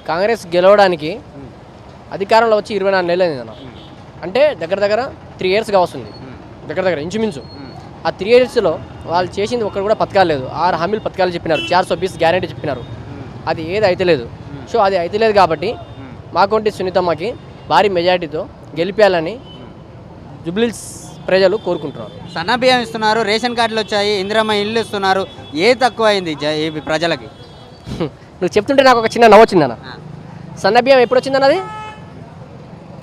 కాంగ్రెస్ గెలవడానికి అధికారంలో వచ్చి 24 నెలలు అయింది అన్న. అంటే దగ్గర 3 ఇయర్స్గా వస్తుంది, దగ్గర ఇంచుమించు. ఆ 3 ఇయర్స్లో వాళ్ళు చేసింది ఒక్కరు కూడా పథకాలు లేదు. 6 హామీలు పథకాలు చెప్పినారు, 420 గ్యారెంటీ చెప్పినారు, అది ఏది అయితే లేదు. సో అది అయితే లేదు కాబట్టి మాకొంటి సునీతమ్మకి భారీ మెజారిటీతో గెలిపేయాలని జుబ్లీహిల్స్ ప్రజలు కోరుకుంటున్నారు. సన్న బియ్యం ఇస్తున్నారు, రేషన్ కార్డులు వచ్చాయి, ఇందిరమ్మ ఇల్లు ఇస్తున్నారు, ఏ తక్కువ అయింది ఈ ప్రజలకి? నువ్వు చెప్తుంటే నాకు ఒక చిన్న నవ్వు వచ్చిందన్న. సన్న బియ్యం ఎప్పుడు వచ్చిందన్న? అది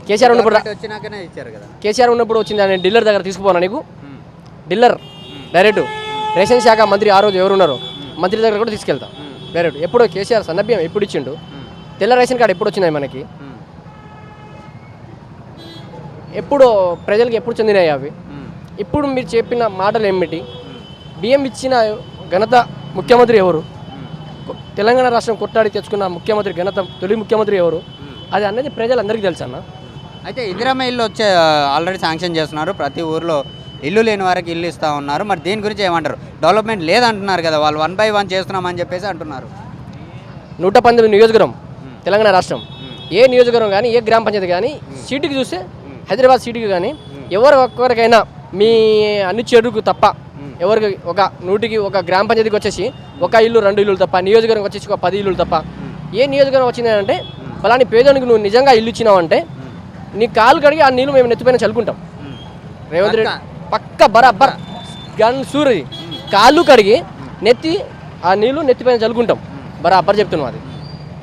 కేసీఆర్ ఉన్నప్పుడు వచ్చినాకనే ఇచ్చారు కదా. కేసీఆర్ ఉన్నప్పుడు వచ్చింది. నేను డీలర్ దగ్గర తీసుకుపోనా నీకు? డీలర్ డైరెక్ట్ రేషన్ శాఖ మంత్రి ఆ రోజు ఎవరు ఉన్నారో మంత్రి దగ్గర కూడా తీసుకెళ్తా డైరెక్ట్. ఎప్పుడు కేసీఆర్ సన్న బియ్యం ఎప్పుడు ఇచ్చిండు? తెల్ల రేషన్ కార్డు ఎప్పుడు వచ్చినాయి మనకి? ఎప్పుడు ప్రజలకు ఎప్పుడు చెందినాయి అవి? ఇప్పుడు మీరు చెప్పిన మాటలు ఏమిటి? బియ్యం ఇచ్చిన ఘనత ముఖ్యమంత్రి ఎవరు? తెలంగాణ రాష్ట్రం కొట్టాడి తెచ్చుకున్న ముఖ్యమంత్రి ఘనత తొలి ముఖ్యమంత్రి ఎవరు? అది అనేది ప్రజలందరికీ తెలుసు అన్న. అయితే ఇందిరమ్మ ఇల్లు వచ్చే ఆల్రెడీ శాంక్షన్ చేస్తున్నారు, ప్రతి ఊర్లో ఇల్లు లేని వారికి ఇల్లు ఇస్తూ ఉన్నారు. మరి దీని గురించి ఏమంటారు? డెవలప్మెంట్ లేదంటున్నారు కదా, వాళ్ళు 1 by 1 చేస్తున్నామని చెప్పేసి అంటున్నారు. 119 నియోజకవర్గం తెలంగాణ రాష్ట్రం, ఏ నియోజకవర్గం కానీ ఏ గ్రామ పంచాయతీ కానీ సీటుకి చూస్తే హైదరాబాద్ సీటుకి కానీ ఒక్కరికైనా మీ అన్ని చెడుకు తప్ప ఎవరికి ఒక 100కి ఒక గ్రామ పంచాయతీకి వచ్చేసి 1 ఇల్లు 2 ఇల్లులు తప్ప, నియోజకవర్గం వచ్చేసి ఒక 10 ఇల్లులు తప్ప ఏ నియోజకవర్గం వచ్చిందంటే ఫలాని పేదోనికి నువ్వు నిజంగా ఇల్లు ఇచ్చినావు అంటే నీ కాలు కడిగి ఆ నీళ్ళు మేము నెత్తిపైన చల్లుకుంటాం. రేవంత్ రెడ్డి పక్క బరాబర్ గన్ సూర్యది కాళ్ళు కడిగి నెత్తి ఆ నీళ్ళు నెత్తిపైన చల్లుకుంటాం బరాబర్ చెప్తున్నాం. అది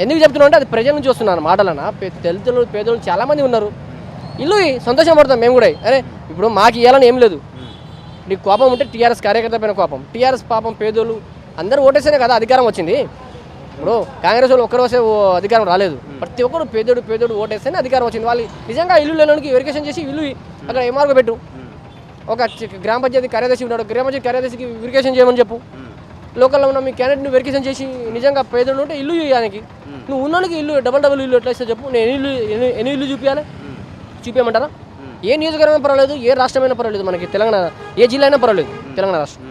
ఎందుకు చెప్తున్నాం అంటే అది ప్రజల నుంచి వస్తున్నాను మాటలన్నా. దళితులు పేదోళ్ళు చాలామంది ఉన్నారు, ఇల్లు సంతోషం పడతాం మేము కూడా. అరే ఇప్పుడు మాకు ఇవ్వాలని ఏం లేదు, నీకు కోపం ఉంటే టీఆర్ఎస్ కార్యకర్త పైన కోపం, టీఆర్ఎస్ పాపం పేదోళ్ళు అందరూ ఓటేస్తేనే కదా అధికారం వచ్చింది. ఇప్పుడు కాంగ్రెస్ వాళ్ళు ఒక్కరు వస్తే అధికారం రాలేదు, ప్రతి ఒక్కరు పేదోడు ఓటేస్తేనే అధికారం వచ్చింది. వాళ్ళు నిజంగా ఇల్లు లేనికి వెరిఫికేషన్ చేసి ఇల్లు అక్కడ ఎంఆర్ఓ పెట్టు, ఒక గ్రామ పంచాయతీ కార్యదర్శి ఉన్నాడు, గ్రామ పంచాయతీ కార్యదర్శికి వెరిఫికేషన్ చేయమని చెప్పు. లోకల్లో ఉన్న మీ క్యాండిడేట్ని వెరిఫికేషన్ చేసి నిజంగా పేదోడు ఉంటే ఇల్లు ఇవ్వడానికి. నువ్వు ఉన్నోళ్ళకి ఇల్లు డబల్ ఇల్లు ఎట్లా ఇస్తే చెప్పు. నేను ఎన్ని ఇల్లు చూపించాలి? చూపించమంటారా? ఏ నియోజకవర్గం పర్వాలేదు, ఏ రాష్ట్రమైనా పర్వాలేదు, మనకి తెలంగాణ ఏ జిల్లా అయినా పర్వాలేదు, తెలంగాణ రాష్ట్రం.